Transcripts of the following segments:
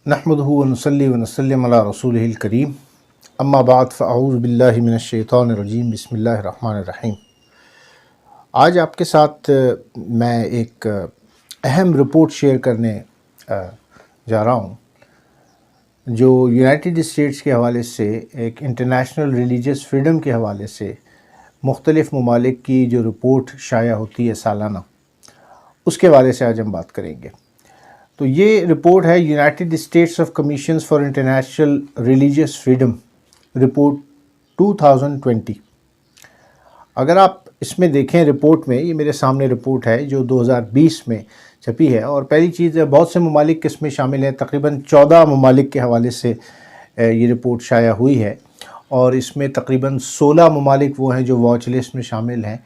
نحمده ونصلي ونسلم علی رسولہ الکریم اما بعد فاعوذ باللہ من الشیطان الرجیم بسم اللہ الرحمن الرحیم۔ آج آپ کے ساتھ میں ایک اہم رپورٹ شیئر کرنے جا رہا ہوں جو یونائٹڈ اسٹیٹس کے حوالے سے ایک انٹرنیشنل ریلیجیس فریڈم کے حوالے سے مختلف ممالک کی جو رپورٹ شائع ہوتی ہے سالانہ، اس کے حوالے سے آج ہم بات کریں گے۔ تو یہ رپورٹ ہے United States of commissions for international religious freedom report 2020۔ اگر آپ اس میں دیکھیں رپورٹ میں، یہ میرے سامنے رپورٹ ہے جو 2020 میں چھپی ہے، اور پہلی چیز ہے بہت سے ممالک اس میں شامل ہیں، تقریباً 14 ممالک کے حوالے سے یہ رپورٹ شائع ہوئی ہے، اور اس میں تقریباً 16 ممالک وہ ہیں جو واچ لسٹ میں شامل ہیں۔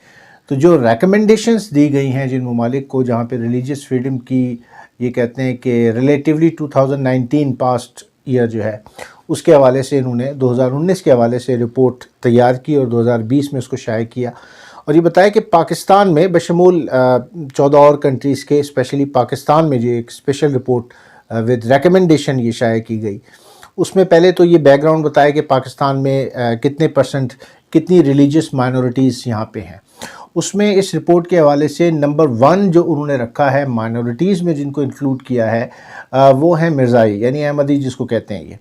تو جو ریکمنڈیشنز دی گئی ہیں جن ممالک کو جہاں پہ ریلیجیس فریڈم کی، یہ کہتے ہیں کہ ریلیٹیولی 2019 پاسٹ ایئر جو ہے اس کے حوالے سے انہوں نے 2019 کے حوالے سے رپورٹ تیار کی اور 2020 میں اس کو شائع کیا، اور یہ بتایا کہ پاکستان میں بشمول 14 اور کنٹریز کے اسپیشلی پاکستان میں جو ایک اسپیشل رپورٹ ود ریکمنڈیشن یہ شائع کی گئی، اس میں پہلے تو یہ بیک گراؤنڈ بتایا کہ پاکستان میں کتنی ریلیجیس مائنورٹیز یہاں پہ ہیں۔ اس میں اس رپورٹ کے حوالے سے نمبر 1 جو انہوں نے رکھا ہے مائنورٹیز میں جن کو انکلوڈ کیا ہے وہ ہیں مرزائی، یعنی احمدی جس کو کہتے ہیں۔ یہ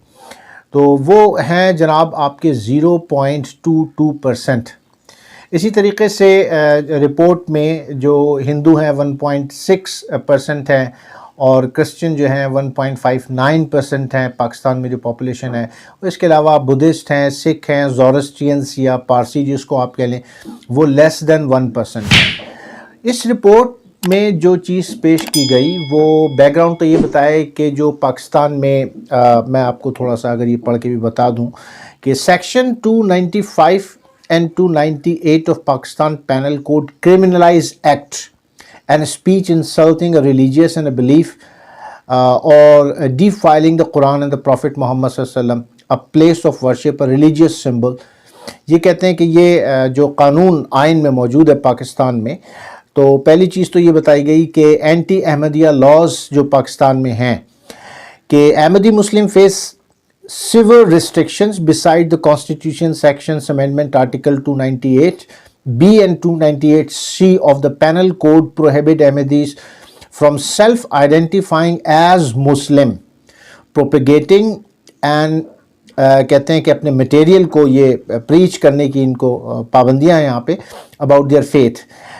تو وہ ہیں جناب آپ کے 0.22%۔ اسی طریقے سے رپورٹ میں جو ہندو ہیں 1.6% ہیں، اور کرسچن جو ہیں 1.59% ہیں پاکستان میں جو پاپولیشن ہے۔ اور اس کے علاوہ بدھسٹ ہیں، سکھ ہیں، زورسٹرینس یا پارسی جس کو آپ کہہ لیں، وہ لیس دین 1% ہیں۔ اس رپورٹ میں جو چیز پیش کی گئی وہ بیک گراؤنڈ تو یہ بتایا کہ جو پاکستان میں میں آپ کو تھوڑا سا اگر یہ پڑھ کے بھی بتا دوں کہ section 295 and 298 of Pakistan Penal Code criminalize act and speech insulting a religious and a belief or defiling the Quran and the Prophet Muhammad صلی اللہ علیہ وسلم, a place of worship, a religious symbol۔ یہ کہتے ہیں کہ یہ جو قانون آئین میں موجود ہے پاکستان میں، تو پہلی چیز تو یہ بتائی گئی کہ اینٹی احمدیہ لاز جو پاکستان میں ہیں کہ احمدی مسلم face severe restrictions beside the Constitution Sections Amendment Article 298B and 298C of the Penal Code prohibit Ahmadis from self-identifying as Muslim, propagating and کہتے ہیں کہ اپنے میٹیریل کو یہ پریچ کرنے کی ان کو پابندیاں ہیں یہاں پہ about their faith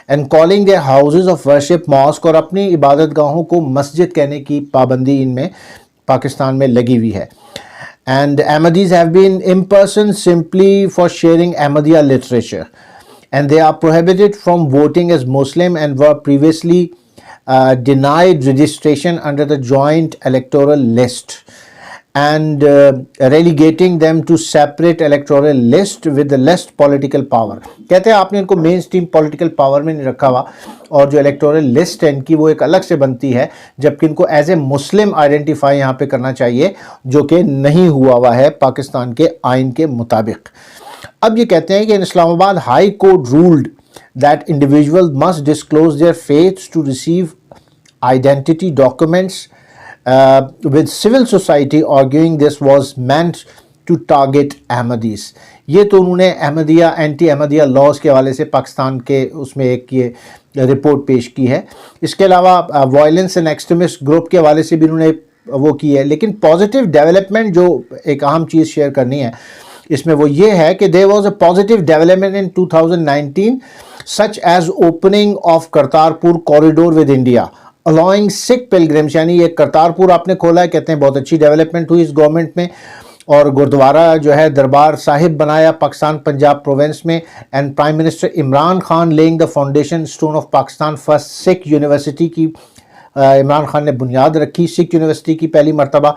and calling their houses of worship mosque، اور اپنی عبادت گاہوں کو مسجد کہنے کی پابندی ان میں پاکستان میں لگی ہوئی ہے۔ And Ahmadis have been imprisoned simply for sharing Ahmadiyya literature, and they are prohibited from voting as Muslim and were previously denied registration under the joint electoral list, and relegating them to separate electoral list with the less political power۔ کہتے ہیں آپ نے ان کو مین stream political power میں نہیں رکھا ہوا، اور جو الیکٹورل لسٹ ہے ان کی وہ ایک الگ سے بنتی ہے، جبکہ ان کو ایز اے مسلم آئیڈینٹیفائی یہاں پہ کرنا چاہیے، جو کہ نہیں ہوا ہے پاکستان کے آئین کے مطابق۔ اب یہ کہتے ہیں کہ Islamabad high court ruled that individual must disclose their faiths to receive identity documents with civil society, arguing this was meant to target Ahmadis۔ یہ تو انہوں نے احمدیہ اینٹی احمدیہ لاز کے حوالے سے پاکستان کے اس میں ایک یہ رپورٹ پیش کی ہے۔ اس کے علاوہ وائلنس اینڈ ایکسٹریمسٹ گروپ کے حوالے سے بھی انہوں نے وہ کی ہے۔ لیکن پازیٹیو ڈیولپمنٹ جو ایک اہم چیز شیئر کرنی ہے اس میں وہ یہ ہے کہ there was a positive development in 2019 such as opening of Kartarpur corridor with India, allowing Sikh pilgrims، یعنی یہ کرتارپور آپ نے کھولا ہے، کہتے ہیں بہت اچھی ڈیولپمنٹ ہوئی اس گورنمنٹ میں، اور گردوارہ جو ہے دربار صاحب بنایا پاکستان پنجاب پروونس میں، and prime minister Imran Khan laying the foundation stone of Pakistan first Sikh university کی عمران خان نے بنیاد رکھی سکھ یونیورسٹی کی پہلی مرتبہ،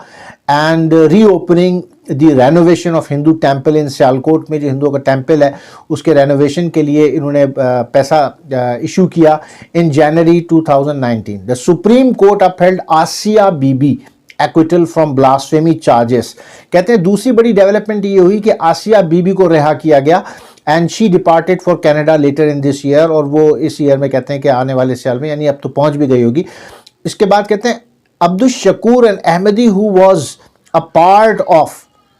and reopening the renovation of Hindu temple in Sialkot میں جو ہندوؤں کا ٹیمپل ہے اس کے رینوویشن کے لیے انہوں نے پیسہ ایشو کیا in January 2019۔ The Supreme Court upheld Asia Bibi acquittal from blasphemy charges. کہتے ہیں دوسری بڑی ڈیولپمنٹ یہ ہوئی کہ آسیہ بی بی کو رہا کیا گیا، and she departed for Canada later in this year, اور وہ اس ایئر میں کہتے ہیں کہ آنے والے سال میں، یعنی اب تو پہنچ بھی گئی ہوگی۔ اس کے بعد کہتے ہیں Abdul Shakur and Ahmadi, who was a part of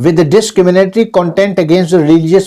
with the discriminatory content against the religious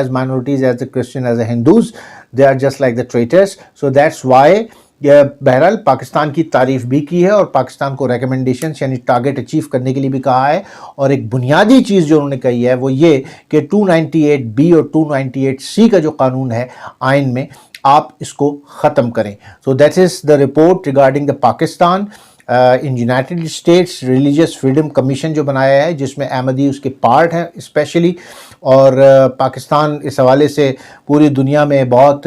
as minorities as the Christian, as the Hindus, they are just like the traitors. So that's why بہرحال پاکستان کی تعریف بھی کی ہے اور پاکستان کو recommendations یعنی target achieve کرنے کے لیے بھی کہا ہے، اور ایک بنیادی چیز جو انہوں نے کہی ہے وہ یہ کہ 298B اور 298C کا جو قانون ہے آئین میں، آپ اس کو ختم کریں. So that is the report regarding the Pakistan. In United States religious freedom commission جو بنایا ہے، جس میں احمدی اس کے پارٹ ہیں اسپیشلی، اور پاکستان اس حوالے سے پوری دنیا میں بہت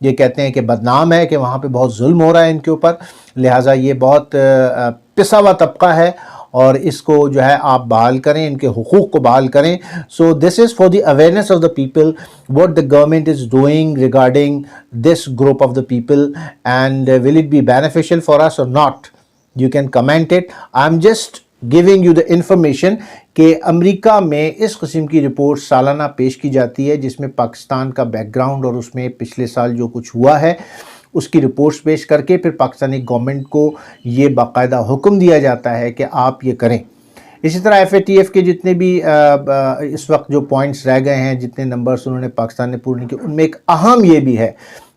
یہ کہتے ہیں کہ بدنام ہے کہ وہاں پہ بہت ظلم ہو رہا ہے ان کے اوپر، لہٰذا یہ بہت پسا ہوا طبقہ ہے اور اس کو جو ہے آپ بحال کریں، ان کے حقوق کو بحال کریں. So this is for the awareness of the people what the government is doing regarding this group of the people, and will it be beneficial for us or not? You can comment it. I'm just giving you the information کہ امریکہ میں اس قسم کی report سالانہ پیش کی جاتی ہے جس میں پاکستان کا بیک گراؤنڈ اور اس میں پچھلے سال جو کچھ ہوا ہے اس کی رپورٹس پیش کر کے پھر پاکستانی گورنمنٹ کو یہ باقاعدہ حکم دیا جاتا ہے کہ آپ یہ کریں. اسی طرح FATF کے جتنے بھی اس وقت جو پوائنٹس رہ گئے ہیں، جتنے نمبرز انہوں نے پاکستان نے پورے کیے، ان میں ایک اہم یہ بھی ہے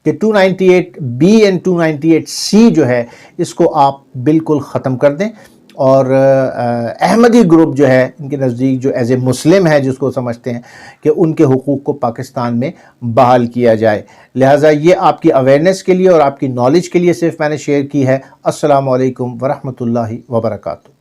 کہ 298B اور 298C جو ہے اس کو آپ بالکل ختم کر دیں، اور احمدی گروپ جو ہے ان کے نزدیک جو ایز اے مسلم ہے جس کو سمجھتے ہیں کہ ان کے حقوق کو پاکستان میں بحال کیا جائے. لہٰذا یہ آپ کی اویئرنیس کے لیے اور آپ کی نالج کے لیے صرف میں نے شیئر کی ہے. السلام علیکم ورحمۃ اللہ وبرکاتہ.